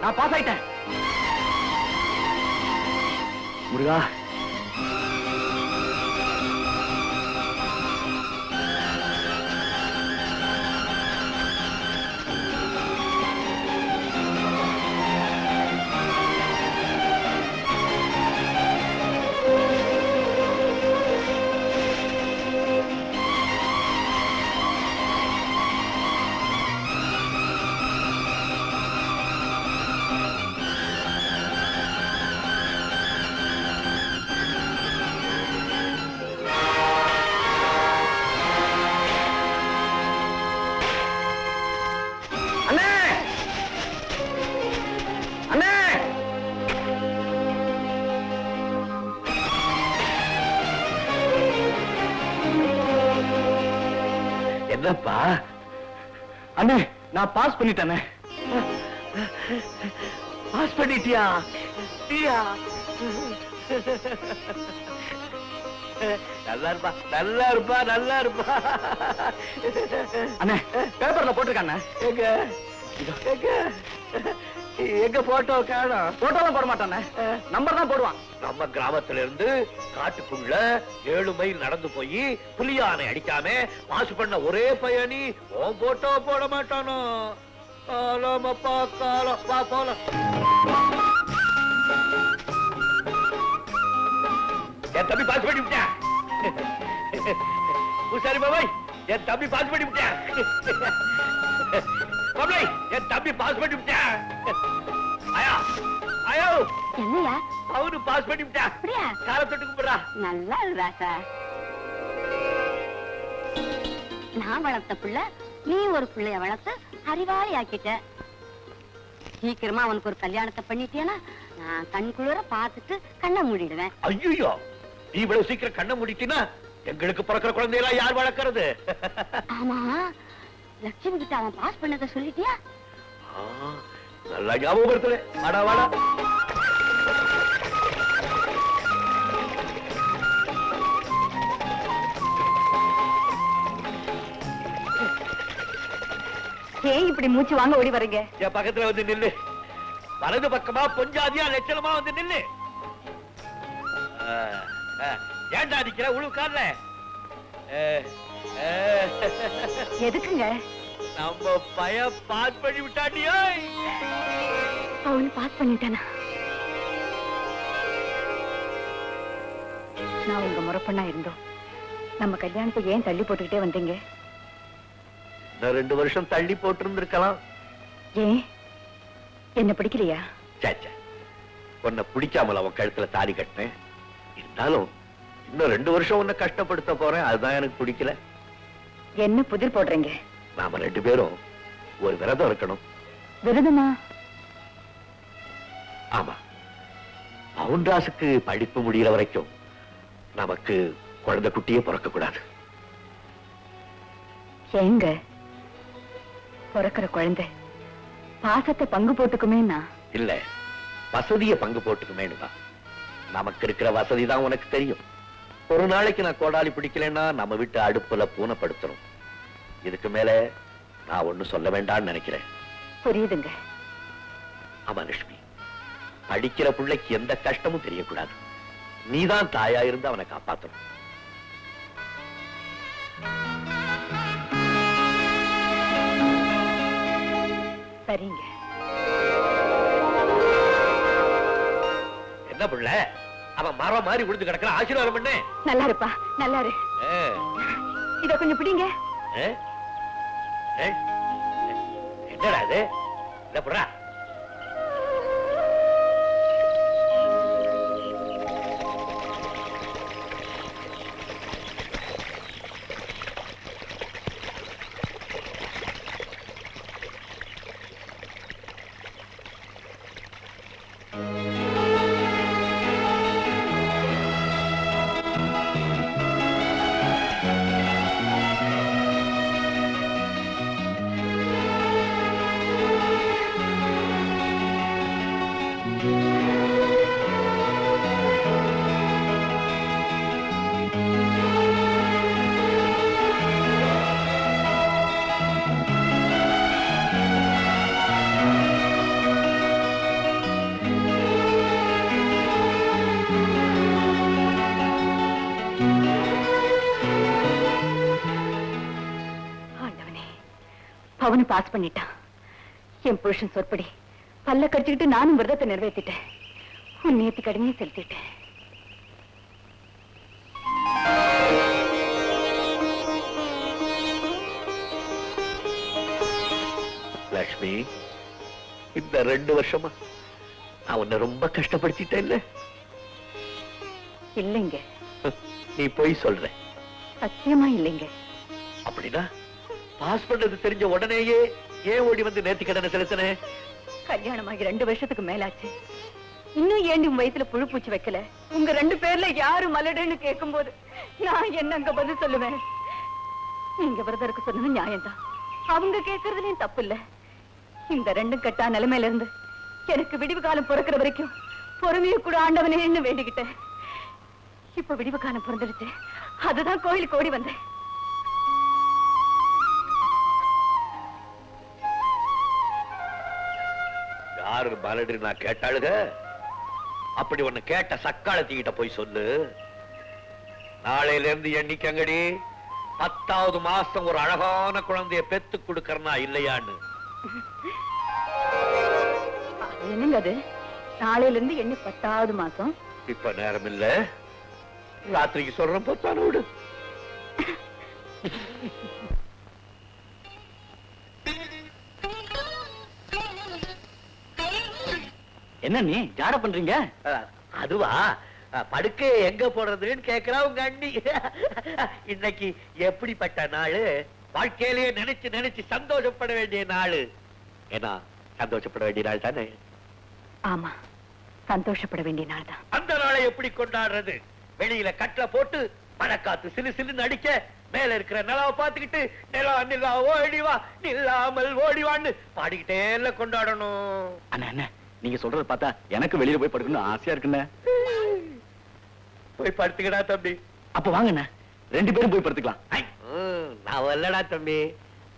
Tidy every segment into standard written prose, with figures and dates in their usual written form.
நான் பாஸ் ஆயிட்டேன். முருகா, என்னப்பா? அண்ணே, நான் பாஸ் பண்ணிட்டேனே. பாஸ் பண்ணிட்டியா? நல்லா இருப்பா, நல்லா இருப்பா, நல்லா இருப்பா. அண்ணே, பேப்பர்ல போட்டிருக்கானே. எங்க போட்டோ காணோம். போட்டோலாம் போட மாட்டானே, நம்பர் தான் போடுவான். நம்ம கிராமத்துல இருந்து காட்டுக்குள்ள 7 மைல் நடந்து போய் புலியானை அடிக்காம பாசு பண்ண ஒரே பையனி உன் போட்டோ போட மாட்டானோ? காலமப்பா காலம், வா போலாம். என் தம்பி பாஸ் பண்ணி விட்டேன். பூசாரி பாபாய், என் தம்பி பாஸ் பண்ணி விட்டேன். பாபாய், என் தம்பி பாஸ் பண்ணி விட்டேன். ஆயா ஆயோ, என்னையா அவனு பாஸ் பண்ணி விட்டா. அப்படியா? காலத்தொட்டு கும்பிடுறா. நல்லா ராசா. நான் வளர்த்த புள்ள நீ ஒரு பிள்ளைய வளர்த்து அறிவாளி ஆக்கிட்ட. சீக்கிரமா அவனுக்கு ஒரு கல்யாணத்தை பண்ணிட்டேனா நான் கண் குளிர பார்த்துட்டு கண்ணை மூடிடுவேன். ஐயோ, நீ இவ்வளவு சீக்கிரம் கண்ணை மூடிட்டினா எங்களுக்கு பிறக்கிற குழந்தையெல்லாம் யார் வளர்க்கறது? ஆமா, லட்சுமி கிட்ட அவன் பாஸ் பண்ணதை சொல்லிட்டியா? நல்லா ஞாபகப்படுத்தல. வாடா வாடா. ஏன் இப்படி மூச்சு வாங்க ஓடி வரீங்க? என் பக்கத்துல வந்து நில்லு. வலது பக்கமா பொஞ்சாதியா லட்சணமா வந்து நில்லு. ஏண்டா அடிக்கிற உழுக்கார்ல? எதுக்குங்க? நம்ம பய பாஸ் பண்ணி விட்டாண்டியோ. அவனு பாஸ் பண்ணிட்டானா? நான் உங்க முறப்பண்ணா இருந்தோம். நம்ம கல்யாணத்தை ஏன் தள்ளி போட்டுக்கிட்டே வந்தீங்க? 2 வருஷம் தள்ளி போட்டு இருந்திருக்கலாம். ஏன், என்ன பிடிக்கலையா? சாச்சா, உன்னை பிடிக்காமல் அவன் கழுத்துல தாலி கட்டினேன். இருந்தாலும் இன்னும் 2 வருஷம் உன்னை கஷ்டப்படுத்த போறேன். அதுதான் எனக்கு பிடிக்கல. என்ன புதிர் போடுறீங்க? நாம 2 பேரும் ஒரு விரதம் இருக்கணும். விரதமா? ஆமா, பவுன்ராசுக்கு படிப்பு முடிகிற வரைக்கும் நமக்கு குழந்தை குட்டியே பிறக்க கூடாது. எங்க பிறக்கிற குழந்தை பாசத்தை பங்கு போட்டுக்குமேனா? இல்ல, வசதிய பங்கு போட்டுக்குமேனுதான். நமக்கு இருக்கிற வசதி தான் உனக்கு தெரியும். ஒரு நாளைக்கு நான் கோடாலி பிடிக்கலன்னா நம்ம வீட்டு அடுப்புல பூனைப்படுத்தணும். இதுக்கு மேல நான் ஒண்ணு சொல்ல வேண்டாம்னு நினைக்கிறேன். புரியுதுங்க. ஆமா லட்சுமி, படிக்கிற பிள்ளைக்கு எந்த கஷ்டமும் தெரியக்கூடாது. நீதான் தாயா இருந்து அவனை காப்பாற்றணும். சரிங்க. என்ன பிள்ளை, அவன் மரம் மாதிரி விழுந்து கிடக்கிற, ஆசீர்வாதம் பண்ணு. நல்லா இருப்பா, நல்லா இரு. இத கொஞ்சம் பிடிங்க. என்னடா இது? என்ன பண்றா? அவனு பாஸ் பண்ணிட்டான். என் புருஷன் சொற்படி பல்ல கடிச்சுக்கிட்டு நானும் விரதத்தை நிறைவேற்றிட்டேன். உன் நேர்த்தி கடமையை செலுத்திட்டேன். லட்சுமி, இந்த 2 வருஷமா நான் உன்னை ரொம்ப கஷ்டப்படுத்திட்டேன் இல்ல? இல்லைங்க. நீ போய் சொல்ற. சத்தியமா இல்லைங்க. அப்படின்னா பாஸ் பண்றது தெரிஞ்ச உடனேயே ஏன் ஓடி வந்து நேர்த்தி கடனை செலுத்தின? கல்யாணமாகி 2 வருஷத்துக்கு மேலாச்சு. இன்னும் ஏண்டி உன் வயித்துல புழு பூச்சி வைக்கல? உங்க 2 பேர்ல யாரு மலடுன்னு கேட்கும் போது நான் என்னங்க பதில் சொல்லுவேன்? நீங்க விரதருக்கு சொன்னது நியாயம்தான். அவங்க கேட்கறதுலயும் தப்பு இல்ல. இந்த 2 கட்டா நிலைமையில இருந்து எனக்கு விடிவு காலம் பிறக்கிற வரைக்கும் பொறுமையை கூட ஆண்டவனேன்னு வேண்டிக்கிட்டேன். இப்ப விடிவு காலம் பிறந்துடுச்சு. அதுதான் கோயிலுக்கு ஓடி வந்தேன். யாரு மலடு நான் கேட்டாளுக? அப்படி ஒண்ணு கேட்ட சக்காலத்திக்கிட்ட போய் சொல்லு. நாளையில இருந்து எண்ணிக்கங்கடி 10வது மாசம் ஒரு அழகான குழந்தைய பெத்து கொடுக்கறனா இல்லையான்னு. என்னங்க அது? நாளையில இருந்து எண்ணி 10வது மாசம்? இப்ப நேரம் இல்ல, ராத்திரிக்கு சொல்றேன். பொத்தான விடு. என்ன நீ ஜாட பண்றீங்க? அதுவா, படுக்க எங்க போடுறதுன்னு கேக்குறா உங்க அண்ணி. இன்னைக்கு எப்படிப்பட்ட நாளு? வாழ்க்கையிலேயே நினைச்சு நினைச்சு சந்தோஷப்பட வேண்டிய நாளு. ஏன்னா சந்தோஷப்பட வேண்டிய நாள் தானே? ஆமா, சந்தோஷப்பட வேண்டிய நாள் தான். அந்த நாளை எப்படி கொண்டாடுறது? வெளியில கட்டல போட்டு மழைக்காத்து சிலு சிலுன்னு அடிக்க, மேல இருக்கிற நிலாவை பார்த்துக்கிட்டு நிலா நிலா ஓடிவா நில்லாமல் ஓடிவான்னு பாடிக்கிட்டே எல்லாம் கொண்டாடணும். அண்ணா அண்ணா, நீங்க சொல்றத பார்த்தா எனக்கு வெளியில போய் படுக்கணும்னு ஆசையா இருக்குண்ணே. போய் படுத்துக்கடா தம்பி. அப்ப வாங்கண்ணா, 2 பேரும் போய் படுத்துக்கலாம். நான் வரலடா தம்பி.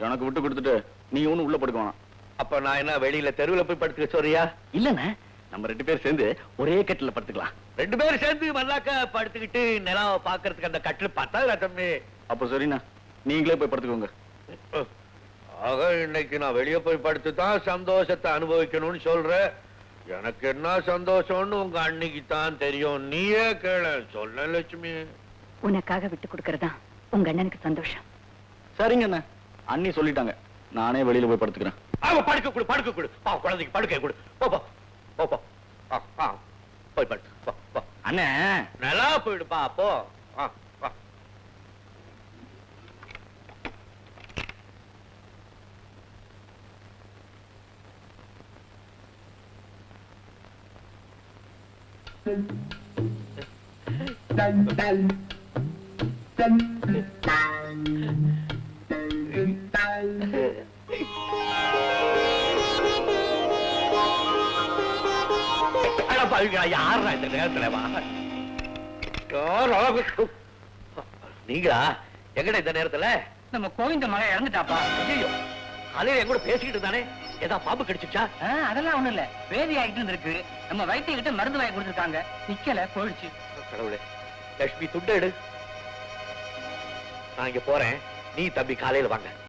எனக்கு விட்டு கொடுத்துட்டு நீ ஒண்ணு உள்ள படுக்க வேணாம். அப்ப நான் என்ன வெளியில தெருவுல போய் படுத்துக்க சொல்றியா? இல்லண்ணே, நம்ம 2 பேர் சேர்ந்து ஒரே கட்டில படுத்துக்கலாம். 2 பேரும் சேர்ந்து மல்லாக்க படுத்துக்கிட்டு நிலாவை பாக்குறதுக்கு அந்த கட்டில் பார்த்தா தம்பி. அப்ப சரிண்ணா, நீங்களே போய் படுத்துக்கோங்க. ஆக இன்னைக்கு நான் வெளியே போய் படுத்து தான் சந்தோஷத்தை அனுபவிக்கணும்னு சொல்றேன். எனக்கு என்ன சந்தோஷம்னு உங்க அன்னைக்கு தான் தெரியும். நீயே கேள சொல்ல லட்சுமி. உனக்காக விட்டு கொடுக்கறதா உங்க அண்ணனுக்கு சந்தோஷம். சரிங்க அண்ணா, அண்ணி சொல்லிட்டாங்க, நானே வெளியில போய் படுத்துக்கிறேன். படுக்க கொடு, படுக்க கொடு. குழந்தைக்கு படுக்க கொடு. போ போய் படுத்து. அண்ணே, நல்லா போயிடுப்பா. அப்போ யாரா இந்த நேரத்துல? நீங்களா? எங்கட இந்த நேரத்துல? நம்ம கோவிந்த மகன் இறந்துட்டாப்பா. ஐயோ, காலையில என் கூட பேசிக்கிட்டு இருந்தானே, ஏதா பாம்பு கடிச்சிச்சா? அதெல்லாம் ஒண்ணும் இல்ல, வேதி ஆகிட்டு இருக்கு. நம்ம வைத்திய கிட்ட மருந்து வாங்கி கொடுத்துருக்காங்க, நிக்கல, போயிடுச்சு. கடவுளே, லட்சுமி துண்டு எடு. நான் இங்க போறேன், நீ தம்பி காலையில வாங்க.